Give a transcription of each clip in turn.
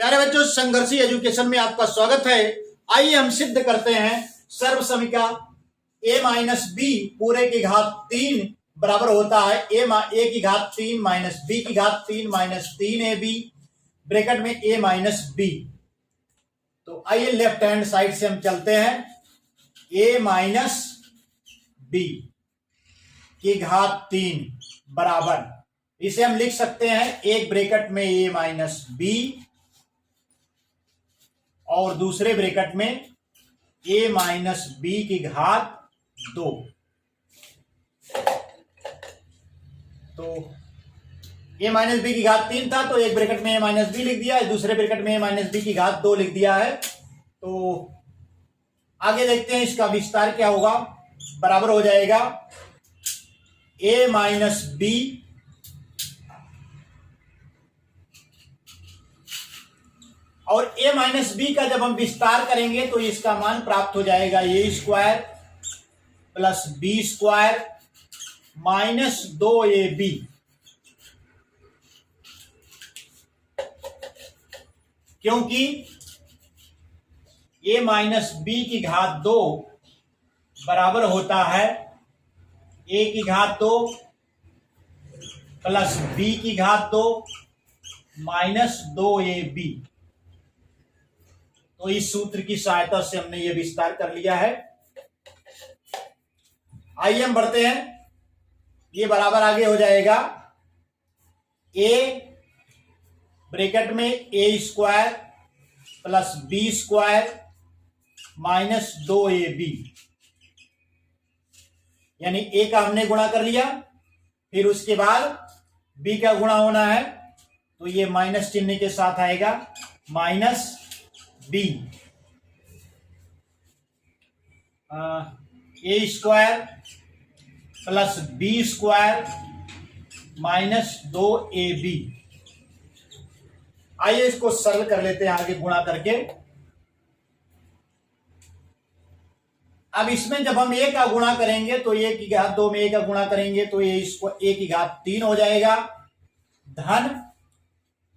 प्यारे बच्चों, संघर्षी एजुकेशन में आपका स्वागत है। आइए हम सिद्ध करते हैं सर्व समीका a माइनस बी पूरे की घात 3 बराबर होता है a की घात 3 माइनस बी की घात 3 माइनस 3ab ब्रैकेट में a माइनस बी। तो आइए लेफ्ट हैंड साइड से हम चलते हैं। a माइनस बी की घात 3 बराबर, इसे हम लिख सकते हैं एक ब्रैकेट में a माइनस बी और दूसरे ब्रैकेट में a माइनस बी की घात 2। तो a माइनस बी की घात 3 था तो एक ब्रैकेट में a माइनस बी लिख दिया, दूसरे ब्रैकेट में a माइनस बी की घात 2 लिख दिया है। तो आगे देखते हैं इसका विस्तार क्या होगा। बराबर हो जाएगा a माइनस बी और a माइनस बी का जब हम विस्तार करेंगे तो इसका मान प्राप्त हो जाएगा a square plus b square minus 2ab। क्योंकि a माइनस बी की घात 2 बराबर होता है a की घात 2 प्लस b की घात 2 माइनस 2ab। तो इस सूत्र की सहायता से हमने ये विस्तार कर लिया है। आइए हम बढ़ते हैं। ये बराबर आगे हो जाएगा a ब्रैकेट में a square plus b square minus 2ab, यानी a का हमने गुणा कर लिया, फिर उसके बाद b का गुणा होना है तो ये माइनस चिन्ह के साथ आएगा minus b a square plus b square minus 2ab। आइए इसको सरल कर लेते हैं आगे गुणा करके। अब इसमें जब हम a का गुणा करेंगे तो a की घात 2 में a का गुणा करेंगे तो a की घात 3 हो जाएगा, धन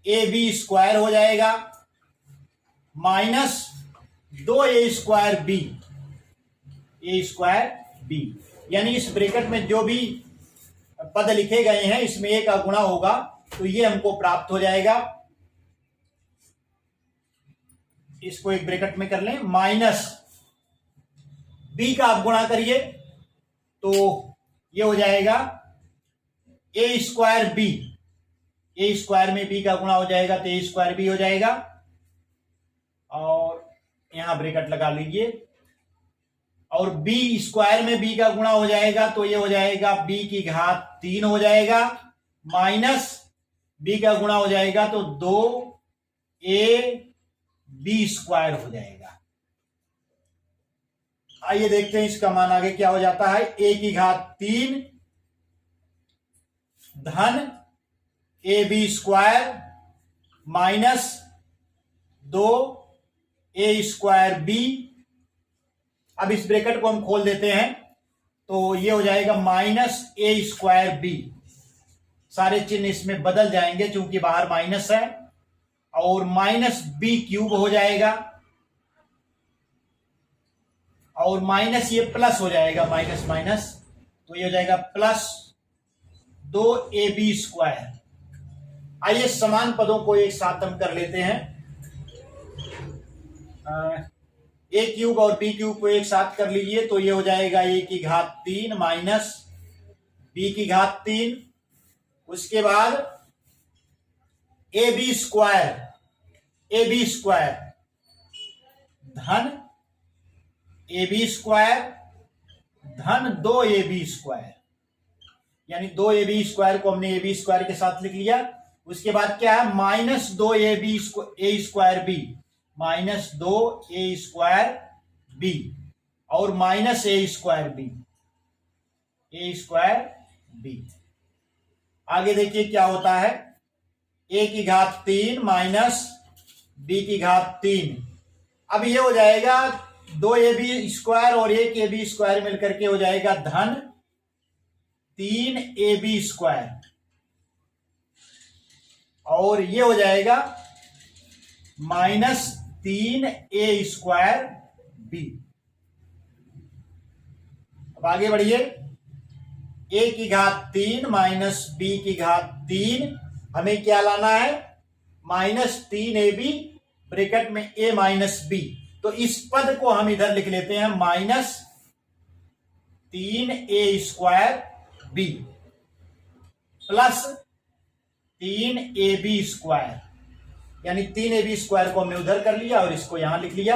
ab स्क्वायर हो जाएगा minus 2a square b, a square B. यानी इस ब्रैकेट में जो भी पद लिखे गए हैं इसमें a का गुणा होगा तो ये हमको प्राप्त हो जाएगा। इसको एक ब्रैकेट में कर लें, माइनस b का आप गुणा करिए तो ये हो जाएगा a square b, a square में b का गुणा हो जाएगा तो a स्क्वायर बी हो जाएगा। और यहां ब्रैकेट लगा लीजिए और b स्क्वायर में b का गुणा हो जाएगा तो ये हो जाएगा b की घात 3 हो जाएगा माइनस b का गुणा हो जाएगा तो 2ab स्क्वायर हो जाएगा। आइए देखते हैं इसका मान आगे क्या हो जाता है। a की घात 3 धन ab square minus 2a square b. अब इस ब्रैकेट को हम खोल देते हैं तो ये हो जाएगा माइनस a स्क्वायर बी। सारे चिन्ह इसमें बदल जाएंगे क्योंकि बाहर माइनस है, और माइनस बी क्यूब हो जाएगा और माइनस ये प्लस हो जाएगा, माइनस माइनस तो ये हो जाएगा प्लस 2ab स्क्वायर। आइए समान पदों को एक साथ हम कर लेते हैं। a क्यूब और b क्यूब को एक साथ कर लीजिए तो ये हो जाएगा a की घात 3 माइनस b की घात 3। उसके बाद ab स्क्वायर धन ab स्क्वायर धन 2ab स्क्वायर, यानी 2ab स्क्वायर को हमने ab स्क्वायर के साथ लिख लिया। उसके बाद क्या है, minus 2ab square b, minus 2a square b और माइनस a स्क्वायर बी। आगे देखिए क्या होता है, a की घात 3 माइनस b की घात 3। अब ये हो जाएगा 2ab स्क्वायर और 1ab स्क्वायर मिलकर के हो जाएगा धन 3ab स्क्वायर, और ये हो जाएगा माइनस 3a² b। अब आगे बढ़िए, a³ माइनस b³, हमें क्या लाना है, माइनस 3ab ब्रैकेट में a माइनस b। तो इस पद को हम इधर लिख लेते हैं माइनस 3a² प्लस 3ab², यानी 3ab² को हमने उधर कर लिया और इसको यहां लिख लिया।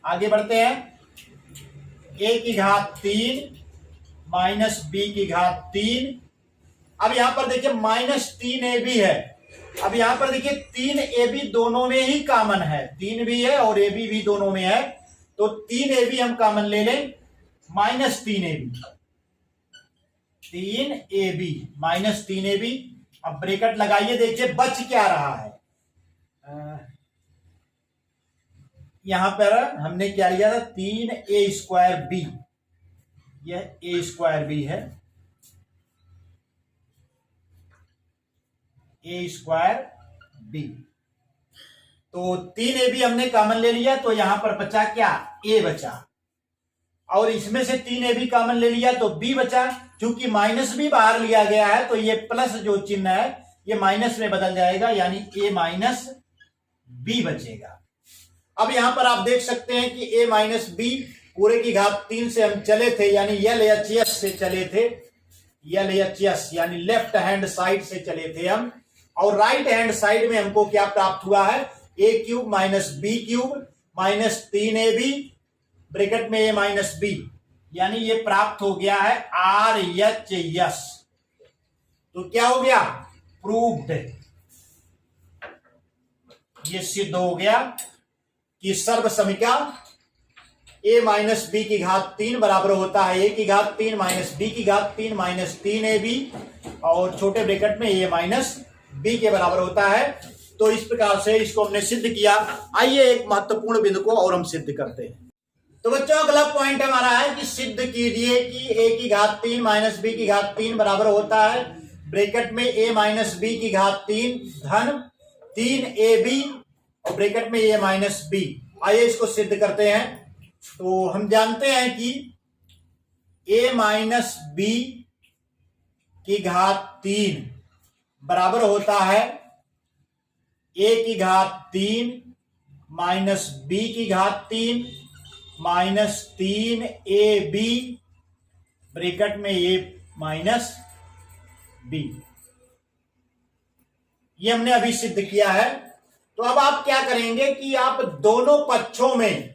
आगे बढ़ते हैं, a³ माइनस b³। अब यहां पर देखिए माइनस 3ab है। अब यहां पर देखिए 3ab दोनों में ही कॉमन है, 3 भी है और ab भी दोनों में है, तो 3ab हम कॉमन ले लें, माइनस 3ab माइनस 3ab। अब ब्रैकेट लगाइए, देखिए बच क्या रहा है। यहां पर हमने क्या लिया था, 3a² b, यह a² है, a² b। तो 3ab हमने कॉमन ले लिया, तो यहां पर बचा क्या, a बचा, और इसमें से 3ab कॉमन ले लिया तो b बचा। क्योंकि माइनस भी बाहर लिया गया है तो ये प्लस जो चिन्ह है ये माइनस में बदल जाएगा, यानी a माइनस b बचेगा। अब यहां पर आप देख सकते हैं कि a माइनस b पूरे की घात 3 से हम चले थे, यानी LHS से चले थे, LHS यानी लेफ्ट हैंड साइड से चले थे हम, और राइट हैंड साइड में हमको क्या प्राप्त हुआ है, a³ minus b³ minus 3ab bracket में a माइनस b, यानी ये प्राप्त हो गया है RHS। तो क्या हो गया, प्रूव्ड, ये सिद्ध हो गया कि सर्वसमीका a माइनस b³ बराबर होता है a³ minus b³ minus 3ab और छोटे ब्रैकेट में a माइनस b के बराबर होता है। तो इस प्रकार से इसको हमने सिद्ध किया। आइए एक महत्वपूर्ण बिंदु को और हम सिद्ध करते हैं। तो बच्चों अगला पॉइंट हमारा है कि सिद्ध कीजिए कि a³ माइनस b³ बराबर होता है ब्रैकेट में a माइनस b³ धन 3ab और ब्रैकेट में a माइनस b। आइए इसको सिद्ध करते हैं। तो हम जानते हैं कि a माइनस b³ बराबर होता है a³ minus b³ minus 3ab bracket में a माइनस b। ये हमने अभी सिद्ध किया है। तो अब आप क्या करेंगे कि आप दोनों पक्षों में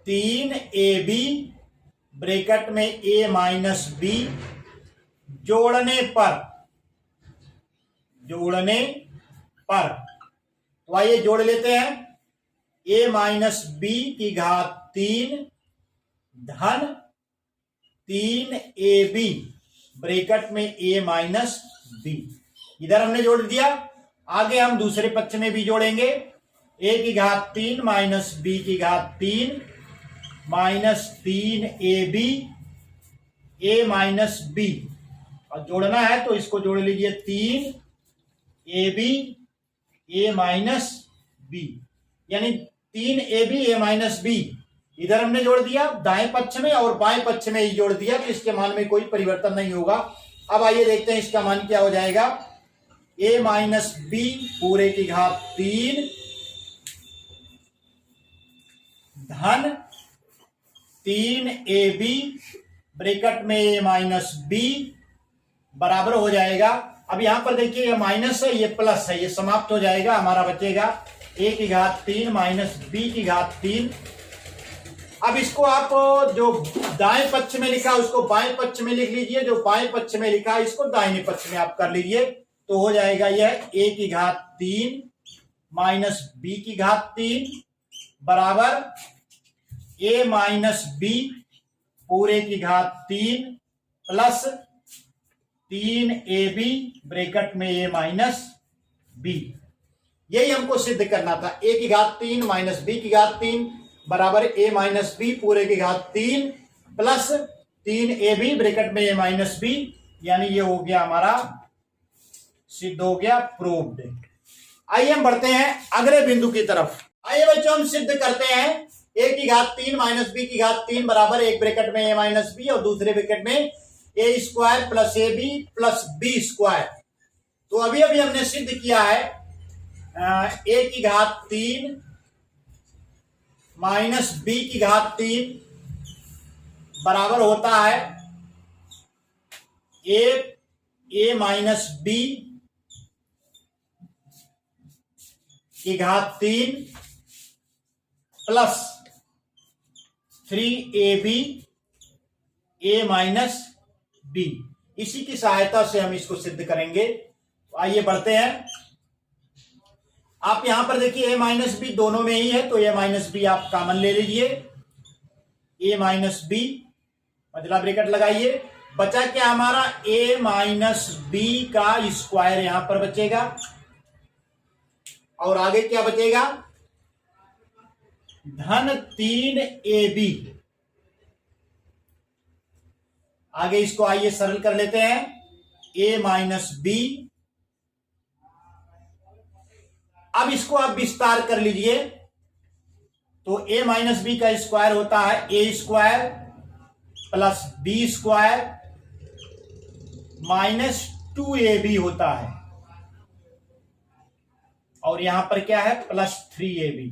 3ab ब्रैकेट में a माइनस b जोड़ने पर तो आइए जोड़ लेते हैं, a माइनस b³ धन 3ab ब्रैकेट में a माइनस b। इधर हमने जोड़ दिया। आगे हम दूसरे पक्ष में भी जोड़ेंगे, a³ minus b³ minus 3ab a minus b, और जोड़ना है तो इसको जोड़ लीजिए, 3ab a माइनस b, यानी 3ab a माइनस b। इधर हमने जोड़ दिया दाएं पक्ष में और बाएं पक्ष में ही जोड़ दिया, तो इसके मान में कोई परिवर्तन नहीं होगा। अब आइए देखते हैं इसका मान क्या हो जाएगा, a माइनस b पूरे की घात 3 धन 3ab ब्रैकेट में a माइनस b बराबर हो जाएगा। अब यहां पर देखिए ये माइनस है, ये प्लस है, ये समाप्त हो जाएगा, हमारा बचेगा a³ माइनस b³। अब इसको आप जो दाएं पक्ष में लिखा उसको बाएं पक्ष में लिख लीजिए, जो बाएं पक्ष में लिखा इसको दाहिने पक्ष में आप कर लीजिए, तो हो जाएगा यह a³ माइनस b³ बराबर a माइनस b पूरे की घात 3 प्लस 3ab ब्रैकेट में a माइनस b। यही हमको सिद्ध करना था, a की घात 3 माइनस b की घात 3 बराबर a माइनस बी पूरे की घात 3 प्लस 3ab ब्रैकेट में a माइनस बी, यानी ये हो गया हमारा सिद्ध हो गया, प्रूव्ड। आइए हम बढ़ते हैं अगले बिंदु की तरफ। आइए बच्चों हम सिद्ध करते हैं a की घात 3 माइनस बी की घात 3 बराबर एक ब्रैकेट में a माइनस बी और दूसरे ब्रैकेट में a square plus a b plus b square. तो अभी अभी हमने सिद्ध किया है a की घात 3 माइनस बी की घात 3 बराबर होता है a माइनस बी की घात 3 plus 3ab a minus B. इसी की सहायता से हम इसको सिद्ध करेंगे। तो आइए बढ़ते हैं। आप यहां पर देखिए a माइनस बी दोनों में ही है, तो a माइनस बी आप कॉमन ले लीजिए। a माइनस बी मतलब ब्रैकेट लगाइए, बचा क्या हमारा a माइनस बी का स्क्वायर यहां पर बचेगा और आगे क्या बचेगा धन 3ab। आगे इसको आइए सरल कर लेते हैं a माइनस बी। अब इसको आप विस्तार कर लीजिए, तो a माइनस बी का स्क्वायर होता है a square plus b square minus 2ab होता है, और यहां पर क्या है प्लस 3ab।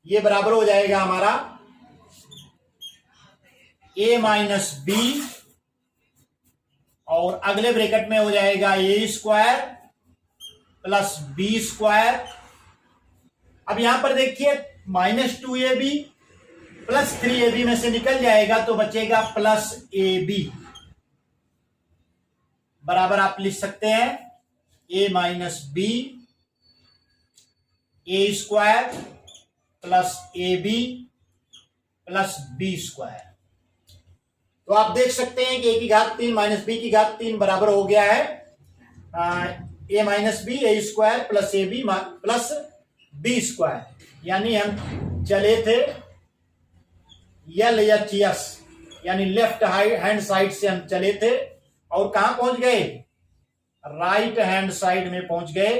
ये बराबर हो जाएगा हमारा a माइनस बी और अगले ब्रैकेट में हो जाएगा a square plus b square. अब यहां पर देखिए माइनस 2ab प्लस 3ab में से निकल जाएगा तो बचेगा प्लस ab। बराबर आप लिख सकते हैं a minus b a square plus a b plus b square. तो आप देख सकते हैं कि a की घात 3 माइनस बी की घात 3 बराबर हो गया है a minus b a square plus a b plus b square. यानी हम चले थे LHS यानी लेफ्ट हैंड साइड से हम चले थे और कहां पहुंच गए राइट हैंड साइड में पहुंच गए।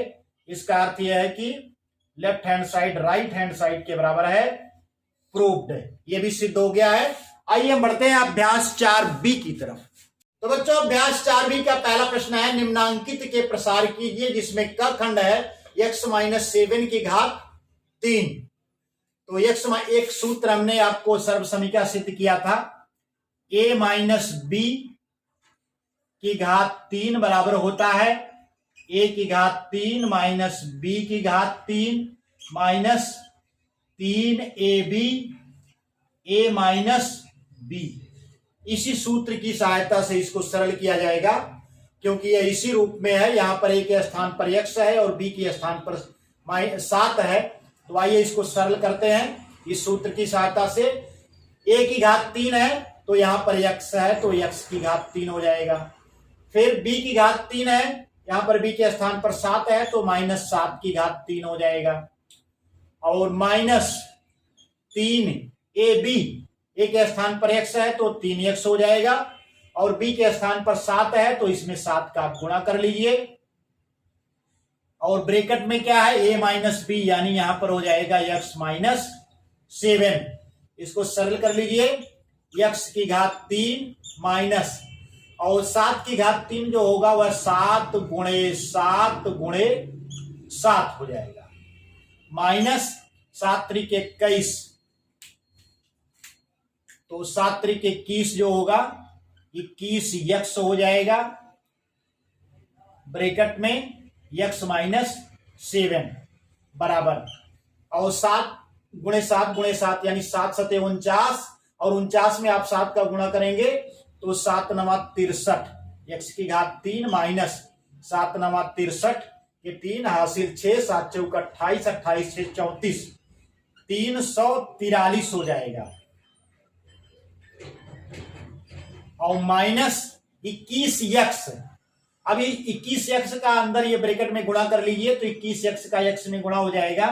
इसका अर्थ यह है कि left hand side right hand side के बराबर है, प्रूव्ड। ये भी सिद्ध हो गया है। आइए हम बढ़ते हैं अभ्यास 4b की तरफ। तो बच्चों अभ्यास 4b का पहला प्रश्न है निम्नांकित के प्रसार कीजिए, जिसमें क खंड है x माइनस 7 की घात 3। तो एक सूत्र हमने आपको सर्वसमीका सिद्ध किया था a माइनस बी की घात 3 बराबर होता है a की घात 3 माइनस बी की घात 3 minus 3ab a minus B. इसी सूत्र की सहायता से इसको सरल किया जाएगा, क्योंकि यह इसी रूप में है। यहां पर a के स्थान पर x है और b के स्थान पर 7 है। तो आइए इसको सरल करते हैं इस सूत्र की सहायता से। a की घात 3 है तो यहां पर x है तो x की घात 3 हो जाएगा। फिर b की घात 3 है, यहां पर b के स्थान पर 7 है तो माइनस 7 की घात 3 हो जाएगा। और माइनस 3ab a के स्थान पर x है तो 3x हो जाएगा और b के स्थान पर 7 है तो इसमें 7 का आप गुणा कर लीजिए। और ब्रैकेट में क्या है a माइनस बी, यानी यहां पर हो जाएगा x माइनस 7। इसको सरल कर लीजिए, x की घात 3 माइनस और 7 की घात 3 जो होगा वह 7 गुणे 7 गुणे 7 हो जाएगा, माइनस 7 त्रिक 21। तो 7 त्रिक 21 जो होगा 21x हो जाएगा ब्रैकेट में x माइनस 7 बराबर। और 7 गुणे 7 यानी 7 सते 49 और 49 में आप 7 का गुणा करेंगे तो 7 नवा 63 x की घात 3 माइनस 7 नवा 63 के 3 हासिल 6 7 चौक 28 28 6 34 343 हो जाएगा। और माइनस 21x अभी 21x का अंदर ये ब्रैकेट में गुणा कर लीजिए, तो 21x का x में गुणा हो जाएगा,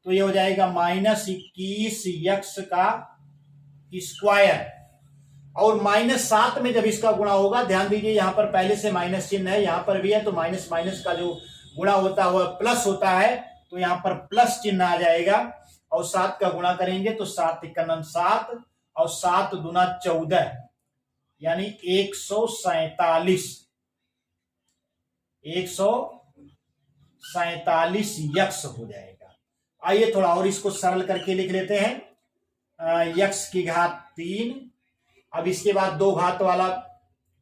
तो ये हो जाएगा -21x का स्क्वायर। और -7 में जब इसका गुणा होगा, ध्यान दीजिए यहां पर पहले से माइनस चिन्ह है, यहां पर भी है, तो माइनस माइनस का जो गुणा होता है प्लस होता है, तो यहां पर प्लस चिन्ह आ जाएगा। और 7 का गुणा करेंगे तो 7 × 7 और 7 दूना 14 यानी 147 यक्स हो जाएगा। आइए थोड़ा और इसको सरल करके लिख लेते हैं। यक्स की घात 3, अब इसके बाद 2 घात वाला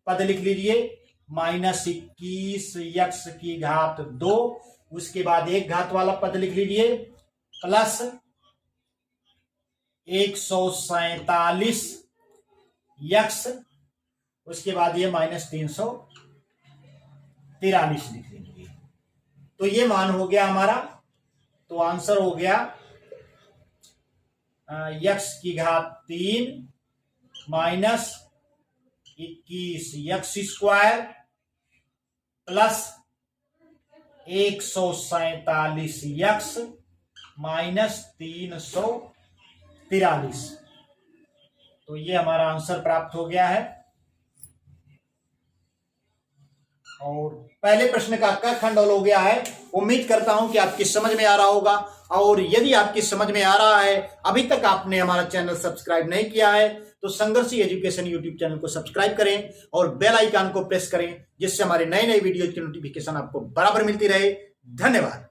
पद लिख लीजिए, -21 यक्स की घात 2, उसके बाद 1 घात वाला पद लिख लीजिए, प्लस 147 यक्स, उसके बाद ये -343 लिख लीजिए। तो ये मान हो गया हमारा, तो आंसर हो गया यक्स की घात 3 -21 यक्स स्क्वायर प्लस 147 यक्स -343। तो ये हमारा आंसर प्राप्त हो गया है। और पहले प्रश्न का क खंड हल हो गया है। उम्मीद करता हूं कि आपकी समझ में आ रहा होगा, और यदि आपकी समझ में आ रहा है, अभी तक आपने हमारा चैनल सब्सक्राइब नहीं किया है, तो संघर्षी एजुकेशन यूट्यूब चैनल को सब्सक्राइब करें और बेल आइकन को प्रेस करें, जिससे हमारे नए नए वीडियो की नोटिफिकेशन आपको बराबर मिलती रहे। धन्यवाद।